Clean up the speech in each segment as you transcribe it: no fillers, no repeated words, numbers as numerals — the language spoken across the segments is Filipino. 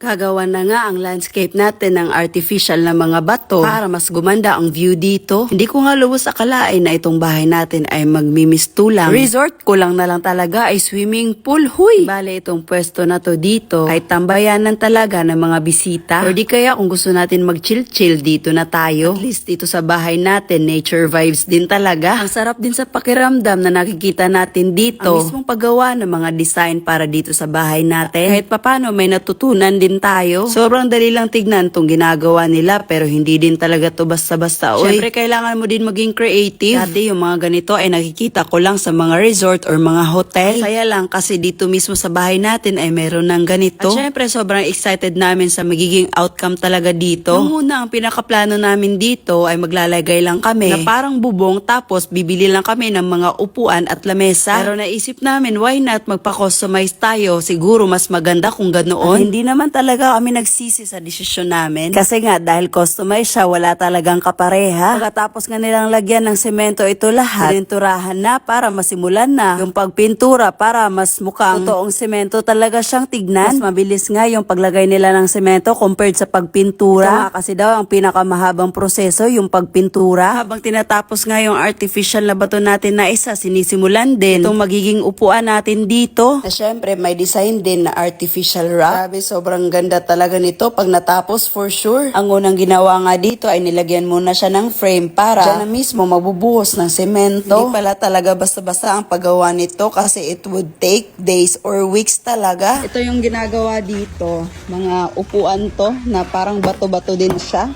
Kagawa na nga ang landscape natin ng artificial na mga bato para mas gumanda ang view dito. Hindi ko nga lubos akalain na itong bahay natin ay magmimistulang. Resort ko lang na lang talaga ay swimming pool. Huy! Bale itong pwesto na to dito ay tambayanan talaga ng mga bisita. Or di kaya kung gusto natin mag-chill-chill dito na tayo. At least dito sa bahay natin, nature vibes din talaga. Ang sarap din sa pakiramdam na nakikita natin dito. Ang mismong paggawa ng mga design para dito sa bahay natin. Kahit papano may natutunan din tayo. Sobrang dali lang tignan tong ginagawa nila pero hindi din talaga to basta-basta. Siyempre kailangan mo din maging creative. Dati yung mga ganito ay nakikita ko lang sa mga resort or mga hotel. Kaya lang kasi dito mismo sa bahay natin ay meron ng ganito. At syempre sobrang excited namin sa magiging outcome talaga dito. Nung una ang pinakaplano namin dito ay maglalagay lang kami na parang bubong tapos bibili lang kami ng mga upuan at lamesa. Pero naisip namin why not magpa-customize tayo. Siguro mas maganda kung ganoon. At hindi naman talaga kami nagsisi sa desisyon namin. Kasi nga dahil customize siya wala talagang kapareha. Pagkatapos nga nilang lagyan ng semento ito lahat, pininturahan na para masimulan na yung pagpintura para mas mukhang totoong semento talaga siyang tignan. Mas mabilis nga yung paglagay nila ng semento compared sa pagpintura. Ito nga kasi daw ang pinakamahabang proseso yung pagpintura. Habang tinatapos nga yung artificial na bato natin na isa, sinisimulan din itong magiging upuan natin dito. Na syempre may design din na artificial rock. Grabe, sobrang ganda talaga nito pag natapos for sure. Ang unang ginawa nga dito ay nilagyan muna siya ng frame para dyan na mismo mabubuhos ng semento. Hindi pala talaga basta-basta ang paggawa nito kasi it would take days or weeks talaga. Ito yung ginagawa dito. Mga upuan to na parang bato-bato din siya.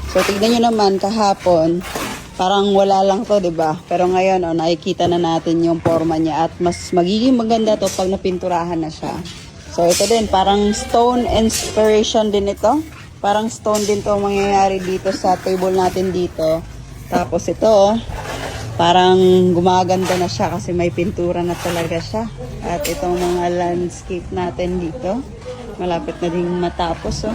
So tignan nyo naman kahapon. Parang wala lang to, 'di ba? Pero ngayon, nakikita na natin yung forma niya at mas magiging maganda to pag napinturahan na siya. So ito din, parang stone inspiration din ito. Parang stone din to mangyayari dito sa table natin dito. Tapos ito, parang gumaganda na siya kasi may pintura na talaga siya. At itong mga landscape natin dito, malapit na ding matapos.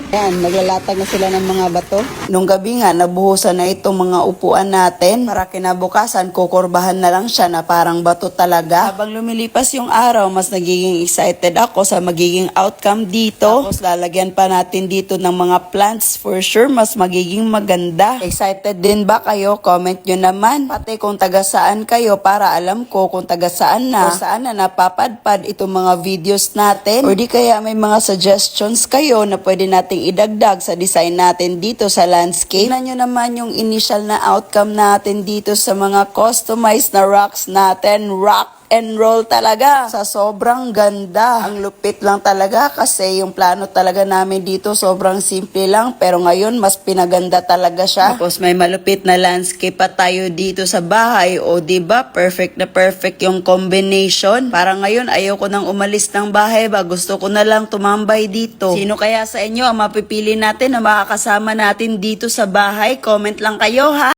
Yan, naglalatag na sila ng mga bato. Nung gabi nga, nabuhusan na itong mga upuan natin. Para kinabukasan, kukurbahan na lang siya na parang bato talaga. Habang lumilipas yung araw, mas nagiging excited ako sa magiging outcome dito. Tapos lalagyan pa natin dito ng mga plants. For sure, mas magiging maganda. Excited din ba kayo? Comment nyo naman. Pati kung taga saan kayo para alam ko kung taga saan na. O saan na napapadpad itong mga videos natin. O di kaya may mga suggestions kayo na pwede natin idagdag sa design natin dito sa landscape. Tingnan nyo naman yung initial na outcome natin dito sa mga customized na rocks natin. Rock and roll talaga. Sa sobrang ganda. Ang lupit lang talaga kasi yung plano talaga namin dito sobrang simple lang pero ngayon mas pinaganda talaga siya. Tapos may malupit na landscape pa tayo dito sa bahay o diba perfect na perfect yung combination. Para ngayon ayoko nang umalis ng bahay ba gusto ko na lang tumambay dito. Sino kaya sa inyo ang mapipili natin na makakasama natin dito sa bahay? Comment lang kayo ha.